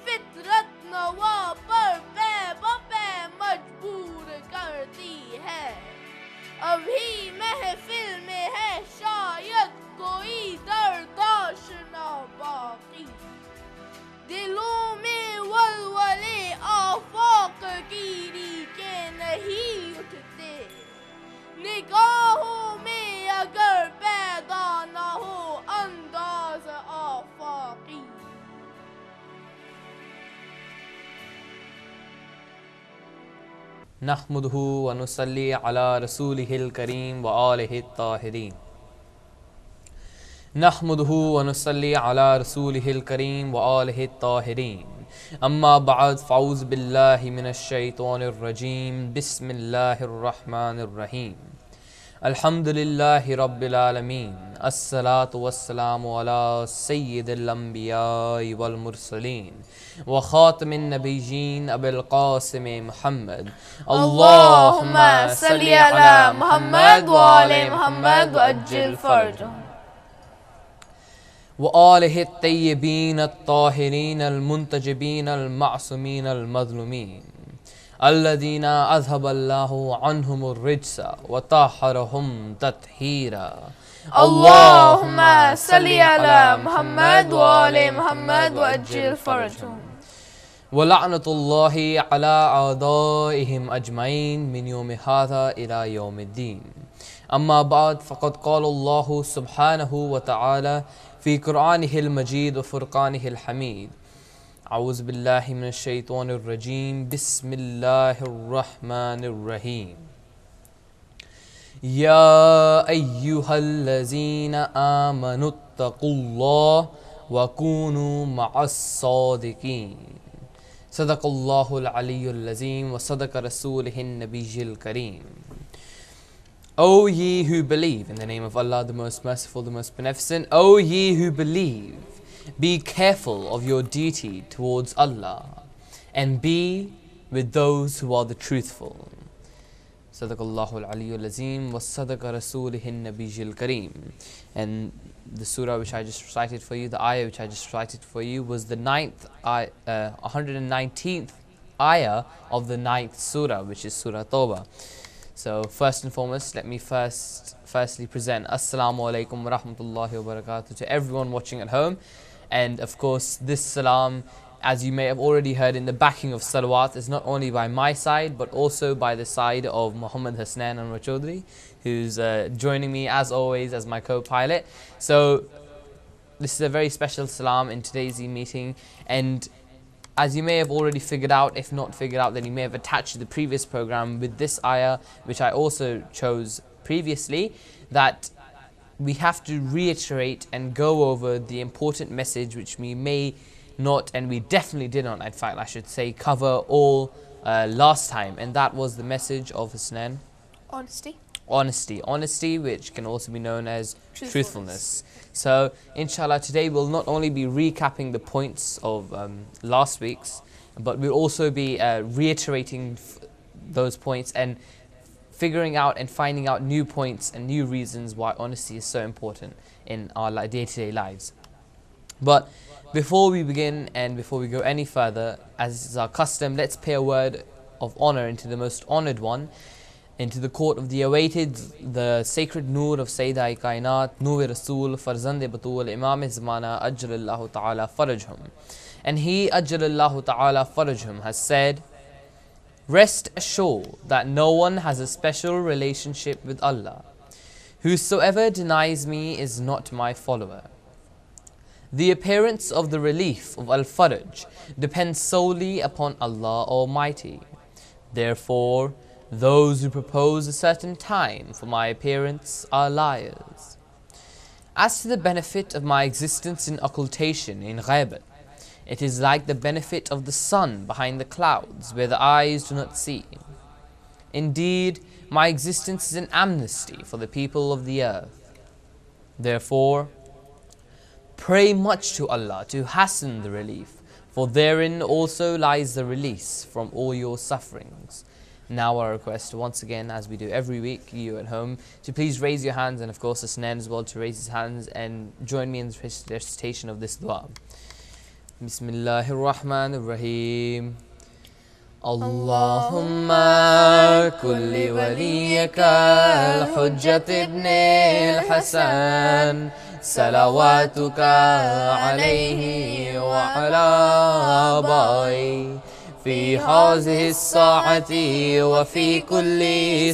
फितरत नवा पर बे मजबूर करती है। अभी महफिल में है शायद कोई दर्दाश ना बाकी। दिलों में वलवले आफाक कीरी के नहीं उठते। निगाहों में अगर पैदा ना हो अंदाज आफाकी। नहमदुहु व नुसल्ली अला रसूलिहिल करीम व आलिहि ताहिरीन। नहमदुहु व नुसल्ली अला रसूलिहिल करीम व आलिहि ताहिरीन। अम्मा बअद फ़ऊज़ बिल्लाहि मिनश शैतानिर रजीम। बिस्मिल्लाहिर रहमानिर रहीम। अल्हम्दुलिल्लाहि रब्बिल आलमीन। अस्सलातु वस्सलामु अला सय्यिदिल अंबियाइ वल मुरसलीन व खातिमिन नबिय्यीन अबिल क़ासिम मुहम्मद। अल्लाहुम्मा सल्लि अला मुहम्मद व आलि मुहम्मद व अज्जिल फ़रजहु व आलिहि तय्यबीन अत्ताहिरीन अलमुंतजबीन अलमासूमीन अलमज़लूमीन अल्लज़ीना अज़हबल्लाहु अन्हुमुर रिज्सा व तहहरहुम तत्हीरा। अल्लाहुम्मा सल्लि अला मुहम्मद व आलि मुहम्मद व अज्जिल फ़रजहु व लअनतुल्लाहि अला अअदाइहिम अजमईन मिन यौमि हाज़ा इला यौमिद्दीन। अम्मा बाद फ़क़द क़ालल्लाहु सुब्हानहु व तआला फ़ी क़ुरआनिहिल मजीद व फ़ुरक़ानिहिल हमीद। औज़ु बिल्लाहि मिनश शैतानिर रजीम। बिस्मिल्लाहिर रहमानिर रहीम। या अय्युहल्लज़ीना आमनुत्तक़ुल्लाह व कूनू मअस्सादिक़ीन। सदक़ल्लाहुल अलियुल अज़ीम व सदक़ रसूलिहिन नबिय्युल करीम। O ye who believe, in the name of Allah, the most merciful, the most beneficent. O ye who believe, be careful of your duty towards Allah and be with those who are the truthful. Sadaqallahul Aliyyul Azim wa sadaqa rasulihin nabiyyil kareem. And the surah which I just recited for you, the ayah which I just recited for you, was the 119th ayah of the 9th surah, which is Surah Tawbah. So first and foremost, let me firstly present Assalamu alaikum wa rahmatullahi wa barakatuh to everyone watching at home. And of course, this salam, as you may have already heard in the backing of salawat, is not only by my side, but also by the side of Muhammad Hasnan Anwar Chaudhry, who's joining me as always as my co-pilot. So this is a very special salam in today's meeting. And as you may have already figured out, if not figured out, then you may have attached to the previous program with this ayah, which I also chose previously, that we have to reiterate and go over the important message which we may not, and we definitely did not, in fact I should say, cover all last time, and that was the message of Hasnan. Honesty, which can also be known as truthfulness. So inshallah today we'll not only be recapping the points of last week's, but we'll also be reiterating those points and figuring out and finding out new points and new reasons why honesty is so important in our day-to-day lives. But before we begin and before we go any further, as is our custom, let's pay a word of honor into the most honored one, into the court of the awaited, the sacred Noor of Sayyida Kainat, Noor Rasool, Farzand Batul, Imam Zamana, Ajjalallahu Ta'ala Farajhum. And he, Ajjalallahu Ta'ala Farajhum, has said, rest assured that no one has a special relationship with Allah. Whosoever denies me is not my follower. The appearance of the relief of Al-Faraj depends solely upon Allah Almighty. Therefore, those who propose a certain time for my appearance are liars. As to the benefit of my existence in occultation, in ghaibat, it is like the benefit of the sun behind the clouds where the eyes do not see. Indeed, my existence is an amnesty for the people of the earth. Therefore, pray much to Allah to hasten the relief, for therein also lies the release from all your sufferings. Now I request once again, as we do every week, you at home, to please raise your hands, and of course Hasnan as well to raise his hands and join me in the recitation of this dua. Bismillahir Rahmanir Rahim. اللهم كن لوليك الحجة ابن الحسن صلواتك عليه وعلى آبائه في هذه الساعة وفي كل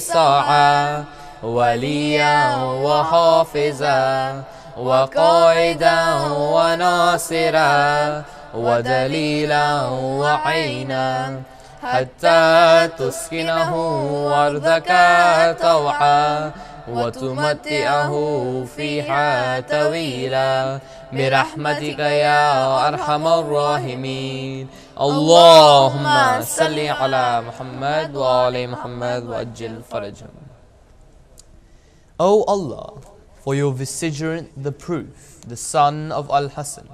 ساعة وليا وحافظا وقائدا وناصرا ودليلا وعينا حتى تسكنه أرضك طوعا وتمتعه فيها طويلا برحمتك يا أرحم الراحمين. اللهم صل على محمد وآل محمد وأجل فرجهم. O Allah, for your vicegerent, the proof, the son of Al-Hasan,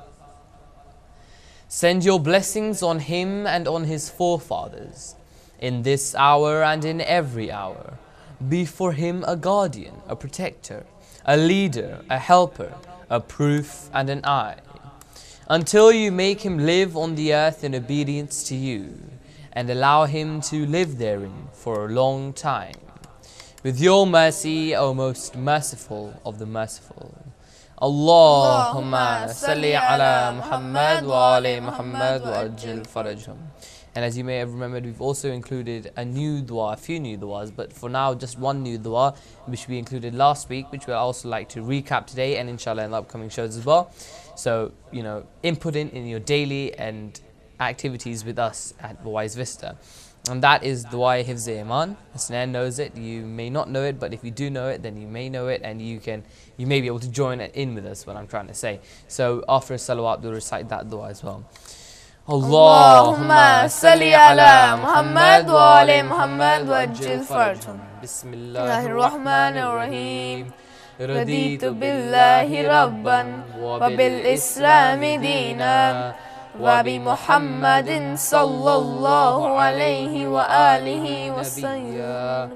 send your blessings on him and on his forefathers, in this hour and in every hour. Be for him a guardian, a protector, a leader, a helper, a proof and an eye, until you make him live on the earth in obedience to you, and allow him to live therein for a long time. With your mercy, O most merciful of the merciful. Allahumma salli ala Muhammad wa ali Muhammad wa ajil farajhum. And as you may have remembered, we've also included a new dua, a few new duas, but for now just one new dua, which we included last week, which we'll also like to recap today and inshallah in the upcoming shows as well. So, input in your daily and activities with us at Wise Vista. And that is Dua Hifz Iman. Hasnan knows it, you may not know it, but if you do know it, then you may know it, and you may be able to join in with us, what I'm trying to say. So after a salawat, we'll recite that dua as well. Allahumma salli ala Muhammad wa ali Muhammad wa ajil farjahum. Bismillahir Rahmanir Rahim. Raditu billahi rabban wa bil islami dina wa bi Muhammadin sallallahu alayhi wa alihi wa sallam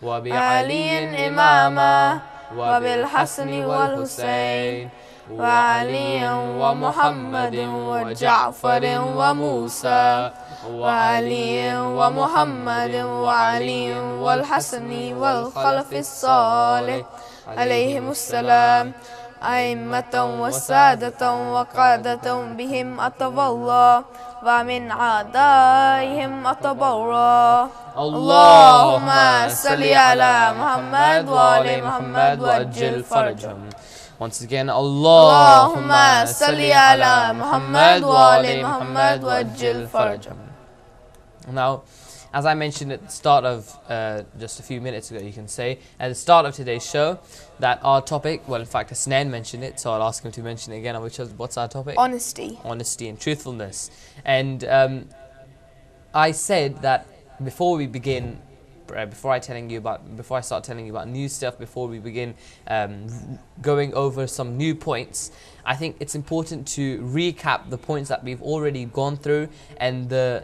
wa bi aliyin imama wa bil hasani wal husayn وعلي ومحمد وجعفر وموسى وعلي ومحمد وعلي والحسن والخلف الصالح عليهم السلام أئمة وسادة وقادة بهم أتولى ومن عدائهم أتبرى. اللهم صل على محمد وآل محمد وأجل فرجهم. Once again, Allahumma salli ala Muhammad wa ali Muhammad wa ajil farajhum. Now, as I mentioned at the start of, just a few minutes ago, you can say, at the start of today's show, that our topic, well in fact Hasnan mentioned it, so I'll ask him to mention it again, what's our topic? Honesty. Honesty and truthfulness. And I said that before we begin, before I start telling you about new stuff, before we begin going over some new points, I think it's important to recap the points that we've already gone through and the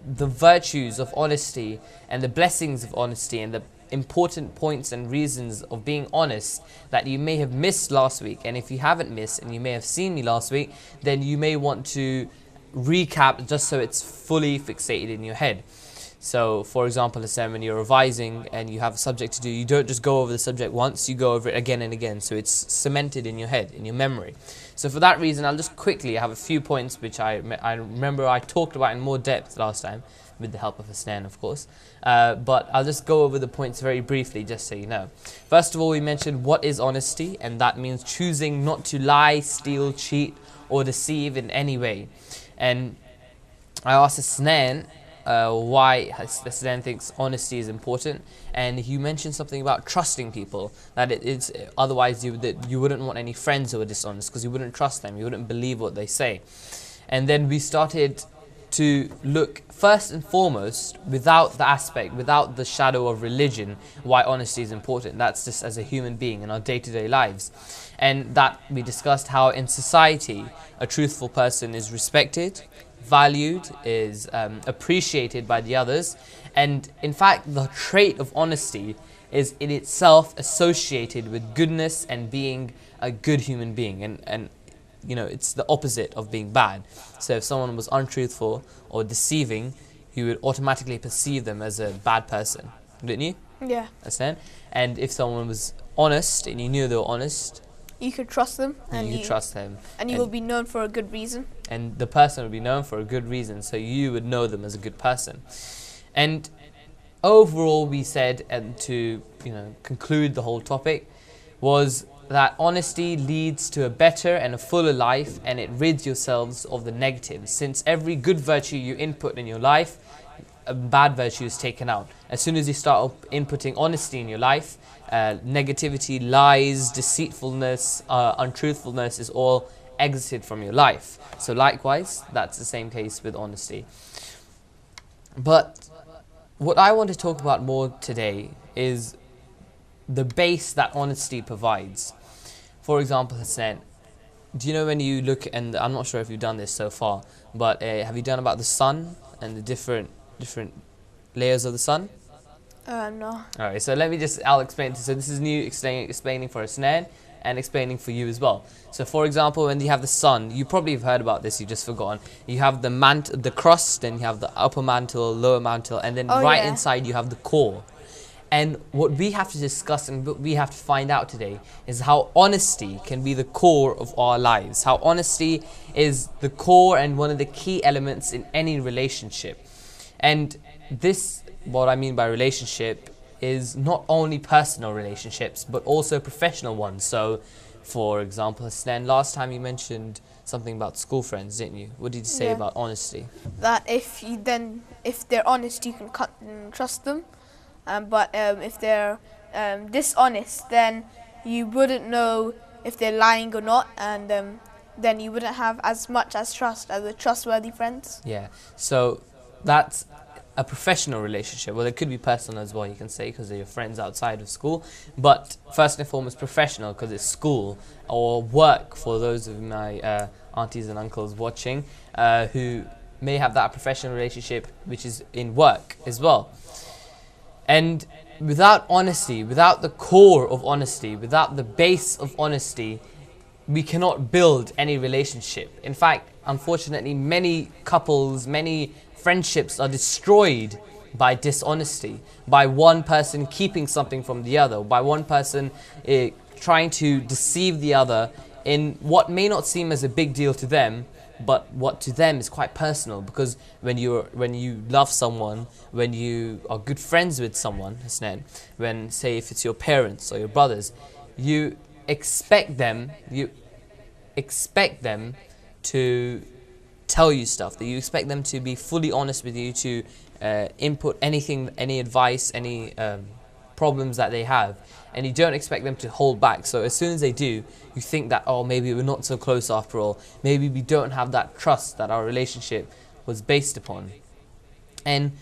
virtues of honesty and the blessings of honesty and the important points and reasons of being honest that you may have missed last week. And if you haven't missed and you may have seen me last week, then you may want to recap just so it's fully fixated in your head. So, for example, when you're revising and you have a subject to do, you don't just go over the subject once, you go over it again and again. So it's cemented in your head, in your memory. So for that reason, I'll just quickly have a few points which I remember I talked about in more depth last time, with the help of Hasnan, of course. But I'll just go over the points very briefly, just so you know. First of all, we mentioned what is honesty, and that means choosing not to lie, steal, cheat, or deceive in any way. And I asked Hasnan why Hasnan thinks honesty is important, and he mentioned something about trusting people, that it's otherwise you wouldn't want any friends who are dishonest, because you wouldn't trust them, you wouldn't believe what they say. And then we started to look first and foremost, without the shadow of religion, why honesty is important. That's just as a human being in our day-to-day lives. And that we discussed how in society a truthful person is respected, valued, is appreciated by the others, and in fact the trait of honesty is in itself associated with goodness and being a good human being. And it's the opposite of being bad. So if someone was untruthful or deceiving, you would automatically perceive them as a bad person, didn't you? Yeah. Understand? And if someone was honest and you knew they were honest, You could trust them, and you trust them. and you will be known for a good reason. And the person would be known for a good reason, so you would know them as a good person. And overall, we said, and to conclude the whole topic, was that honesty leads to a better and a fuller life, and it rids yourselves of the negatives. Since every good virtue you input in your life, a bad virtue is taken out. As soon as you start inputting honesty in your life, negativity, lies, deceitfulness, untruthfulness is all exited from your life. So likewise, that's the same case with honesty. But what I want to talk about more today is the base that honesty provides. For example, Hassan, do you know when you look, and I'm not sure if you've done this so far, but have you done about the sun and the different layers of the sun? No. Alright, so I'll explain. So this is new explaining for Hassan and explaining for you as well. So for example, when you have the sun, you probably have heard about this, you've just forgotten. You have the crust, then you have the upper mantle, lower mantle, and then inside you have the core. And what we have to discuss and what we have to find out today is how honesty can be the core of our lives. How honesty is the core and one of the key elements in any relationship. And this, what I mean by relationship, is not only personal relationships, but also professional ones. So, for example, Hasnan, last time you mentioned something about school friends, didn't you? What did you say about honesty? That if they're honest, you can trust them. But if they're dishonest, then you wouldn't know if they're lying or not, and then you wouldn't have as much as trust as the trustworthy friends. Yeah, so that's a professional relationship. Well, it could be personal as well, you can say, because they're your friends outside of school. But first and foremost, professional, because it's school or work, for those of my aunties and uncles watching who may have that professional relationship, which is in work as well. And without honesty, without the core of honesty, without the base of honesty, we cannot build any relationship. In fact, unfortunately, many couples, many friendships are destroyed by dishonesty, by one person keeping something from the other, by one person trying to deceive the other in what may not seem as a big deal to them, but what to them is quite personal. Because when you love someone, when you are good friends with someone, when, say, if it's your parents or your brothers, you expect them to tell you stuff, that you expect them to be fully honest with you, to input anything, any advice, any problems that they have, and you don't expect them to hold back. So as soon as they do, you think that, oh, maybe we're not so close after all, maybe we don't have that trust that our relationship was based upon. And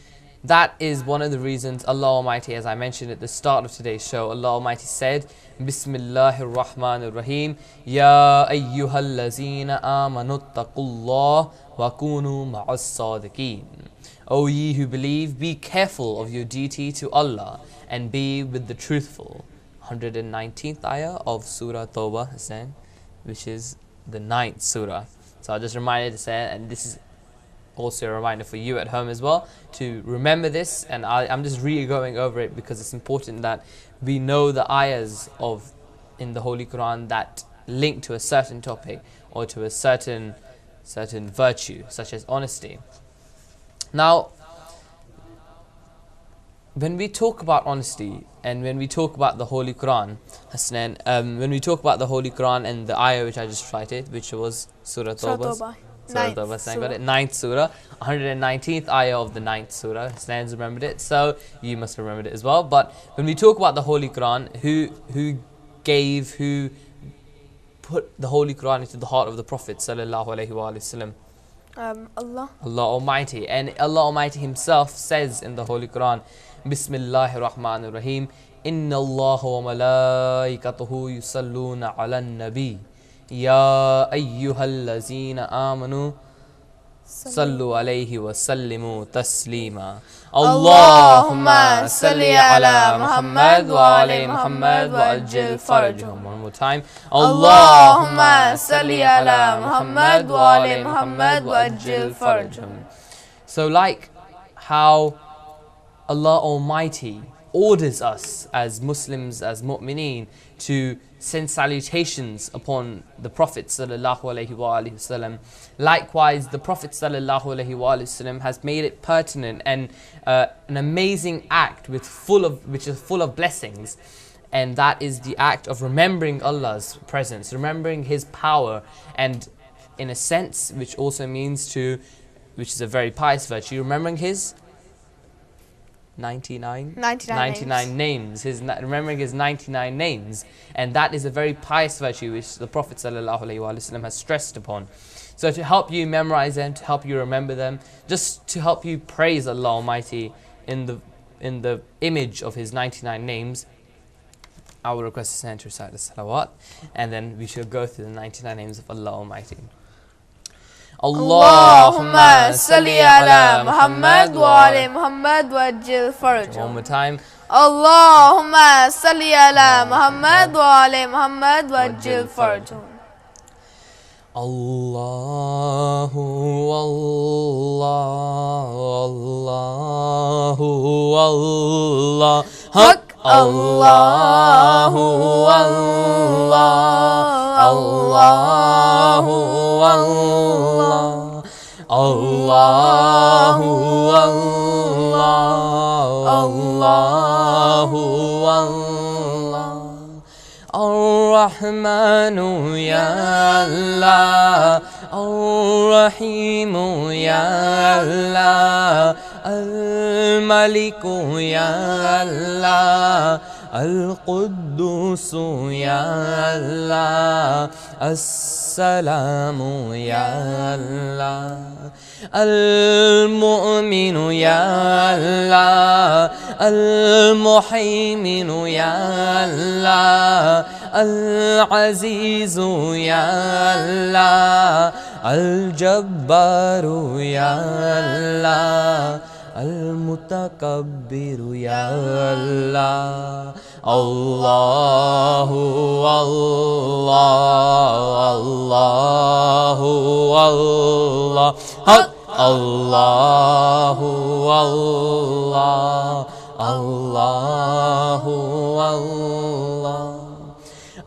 that is one of the reasons Allah Almighty, as I mentioned at the start of today's show, Allah Almighty said, Bismillahir Rahmanir Rahim, Ya ayyuhallazina amanu taqullah wa kunu ma'as sadiqeen. O ye who believe, be careful of your duty to Allah and be with the truthful. 119th ayah of Surah Tawbah, Hassan, which is the 9th surah. So I just reminded Hassan, and this is also a reminder for you at home as well, to remember this. And I'm just going over it because it's important that we know the ayahs in the Holy Quran that link to a certain topic or to a certain virtue, such as honesty. Now, when we talk about honesty and when we talk about the Holy Quran, Hasnan, when we talk about the Holy Quran and the ayah which I just cited, which was Surah Tawbah. Surah Tawbah, Hasnan got it, 9th surah, 119th ayah of the 9th surah. Hasnan's remembered it, so you must have remembered it as well. But when we talk about the Holy Quran, who put the Holy Quran into the heart of the Prophet sallallahu alaihi wasallam? Allah Almighty. And Allah Almighty Himself says in the Holy Quran, Bismillahir Rahmanir Rahim, Inna Allah wa malaikatahu yusalluna ala nabi, Ya ayyuhallazina amanu صلوا عليه وسلموا تسليما. اللهم صل على محمد وعلى محمد وعجل فرجهم. One more time. اللهم صل على محمد وعلى محمد وعجل فرجهم. So like how Allah Almighty orders us as Muslims, as mu'mineen, to send salutations upon the Prophet sallallahu alaihi wasallam. Likewise, the Prophet sallallahu alaihi wasallam has made it pertinent and an amazing act which is full of blessings, and that is the act of remembering Allah's presence, remembering His power, and in a sense, which also means which is a very pious virtue, remembering His 99 names. Remembering His 99 names, and that is a very pious virtue which the Prophet ﷺ has stressed upon. So to help you memorize them, to help you remember them, just to help you praise Allah Almighty in the image of His 99 names, I will request the to recite the salawat, and then we shall go through the 99 names of Allah Almighty. Allahumma salli ala Muhammad wa ala Muhammad wajil farajhum. One more time. Allahumma salli ala Muhammad wa ala Muhammad wajil farajhum. Allahu Allah, Allahu Allah, Haq. Allahu Allah, Allahu Allah, Allahu Allah, Allahu Allah. Ar-Rahmanu ya Allah, Ar-Rahimu ya Allah, Al-Maliku ya Allah, Al-Quddusu ya Allah, As-Salamu ya Allah, Al-Mu'minu ya Allah, Al-Muhaiminu ya Allah, Al-Azizu ya Allah, Al-Jabbaru ya Allah, Al-Mutakabbiru ya Allah. Allahu Allah, Allahu Allah, Haq. Allahu Allah, Allahu Allah.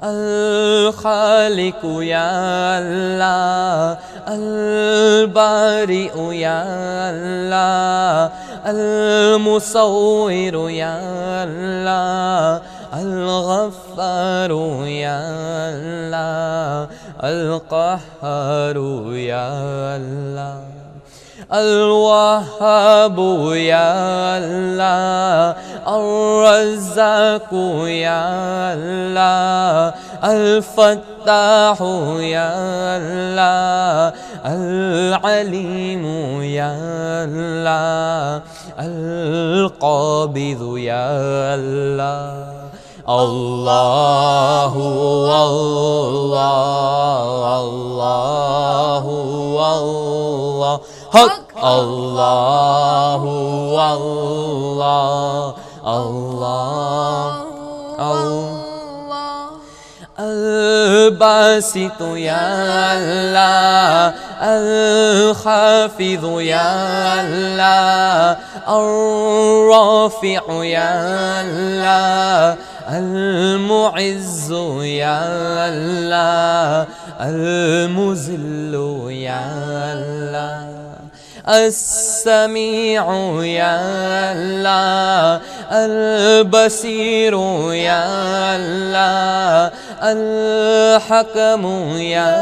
Al-Khaliqu ya Allah, Al-Bari'u ya Allah, Al-Musawwiru ya Allah, Al-Ghaffaru ya Allah, Al-Qahharu ya Allah, Al-Wahhabu ya Allah, Al-Razzaku ya Allah, Al-Fattahu ya Allah, Al-Alimu ya Allah, Al-Qabidhu ya Allah. Allahu Allah, Allahu Allah, Haq. Allahu Allah, Allah, Allah. Al-Basitu ya Allah, Al-Khafidhu ya Allah, Al-Rafi'u ya Allah, Al-Mu'izzu ya Allah, Al-Muzillu ya Allah, As-Sami'u ya Allah, Al-Basiru ya Allah, Al-Hakamu ya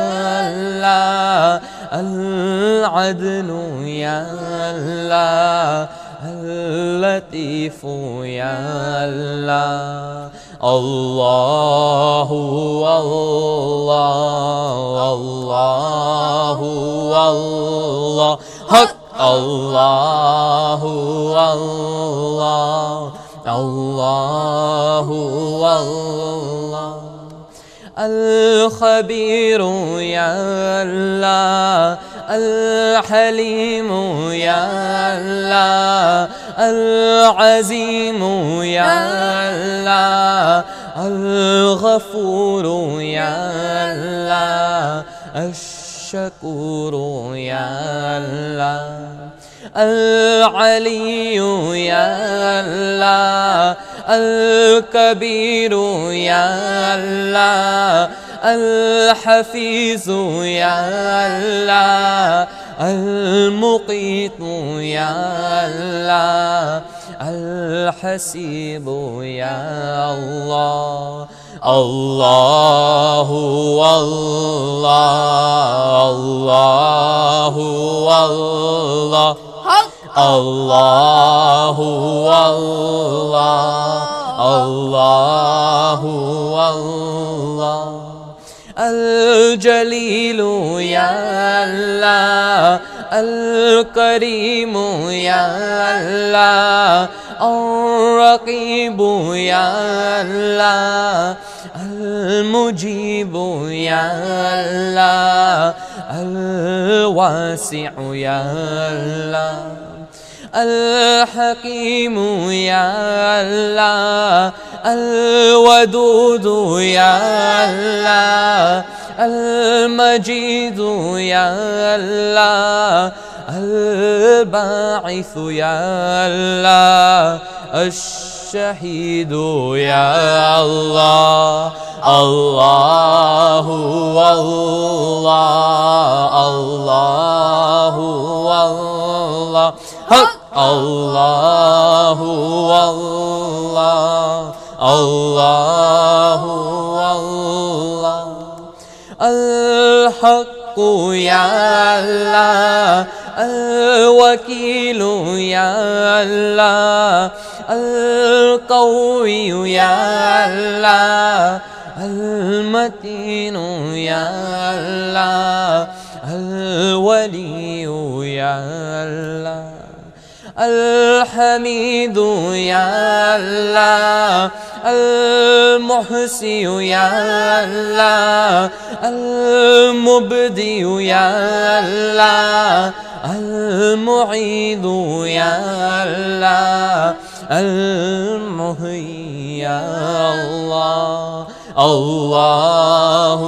Allah, Al-Adlu ya Allah, Al-Latifu ya Allah. Allahu Allah, Allahu Allah, Haq. Allahu Allah, Allahu Allah. Al-Khabiru ya Allah, الحليم يا الله العزيم يا الله الغفور يا الله الشكور يا الله العلي يا الله الكبير يا الله الحفيظ يا الله المقيت يا الله الحسيب يا الله الله والله الله والله الله والله الله والله الجليل يا الله الكريم يا الله الرقيب يا الله المجيب يا الله الواسع يا الله الحكيم يا الله الودود يا الله المجيد يا الله الباعث يا الله الشهيد يا الله الله والله الله والله الله والله الله والله الحق يا الله الوكيل يا الله القوي يا الله المتين يا الله الولي يا الله الحميد يا الله المحسي يا الله المبدي يا الله المعيد يا الله المحيي يا الله الله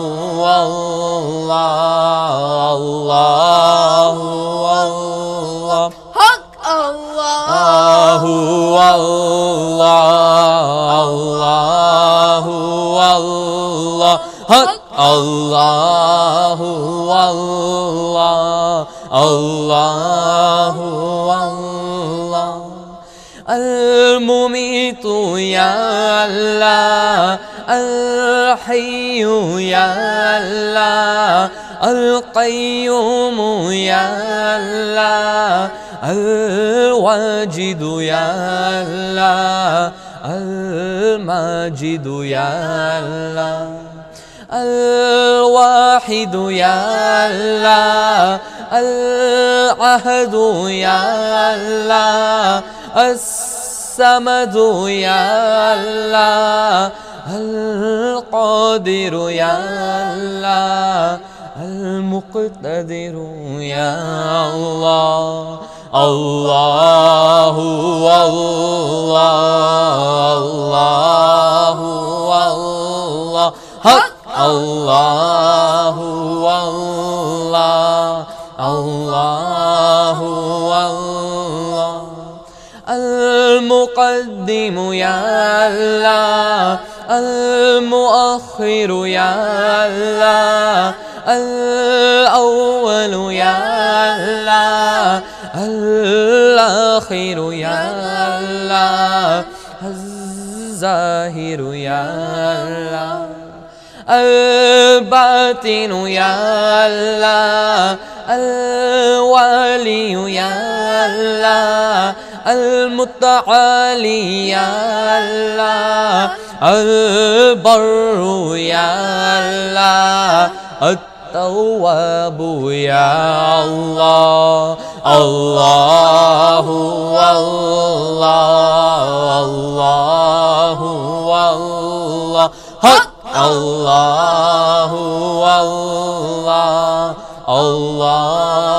والله الله والله الله والله الله والله الله والله الله والله المميت يا الله الحي يا الله القيوم يا الله الواجد يا الله الماجد يا الله الواحد يا الله العهد يا الله الصمد يا الله القادر يا الله المقتدر يا الله الله والله الله والله الله والله الله والله المقدم يا الله المؤخر يا الله الأول يا الله الآخر يا الله الظاهر يا الله الباطن يا الله الوالي يا الله المتعالي يا الله البر يا الله التواب يا الله الله والله الله والله الله والله الله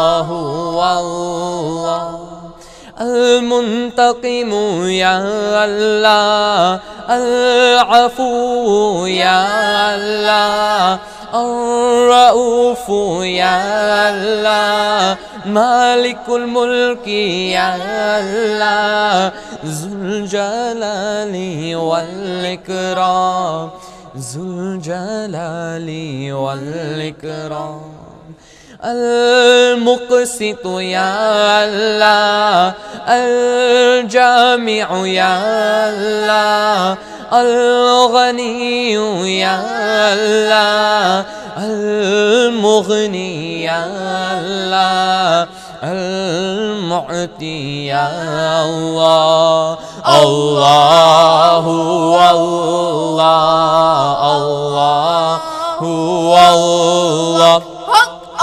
المنتقم يا الله العفو يا الله الرؤوف يا الله مالك الملك يا الله ذو الجلال والإكرام ذو الجلال والإكرام المقسط يا الله الجامع يا الله الغني يا الله المغني يا الله المعطي يا الله الله الله الله الله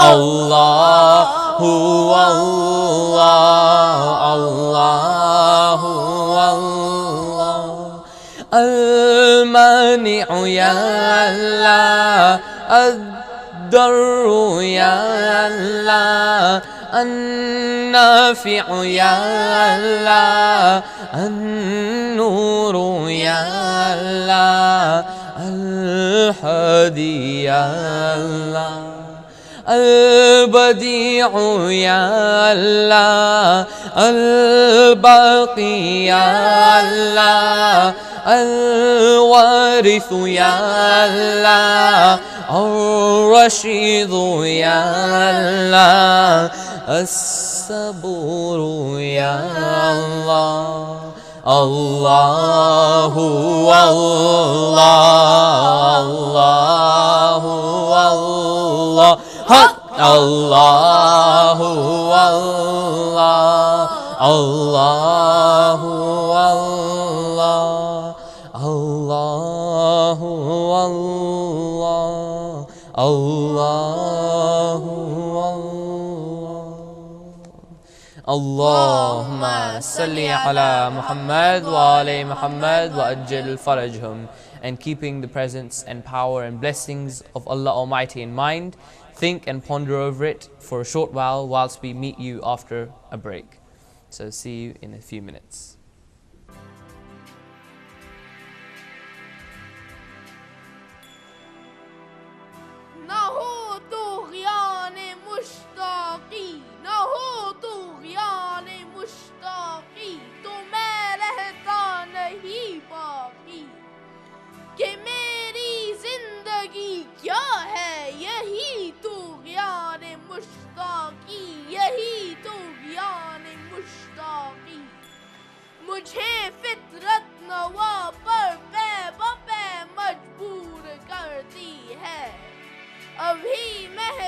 الله هو الله الله هو الله المانع يا الله الضر يا الله النافع يا الله النور يا الله الهادي يا الله البديع يا الله الباقي يا الله الوارث يا الله الرشيد يا الله الصبور يا الله الله والله الله والله الله والله الله والله الله والله الله اللهم صل على محمد وعلى محمد وأجل فرجهم. And keeping the presence and power and blessings of Allah Almighty in mind, think and ponder over it for a short while whilst we meet you after a break. So see you in a few minutes. कि मेरी जिंदगी क्या है यही तुग़यान मुश्ताक़ी यही तुग़यान मुश्ताक़ी मुझे फितरत नवा पर पै मजबूर करती है अभी मैं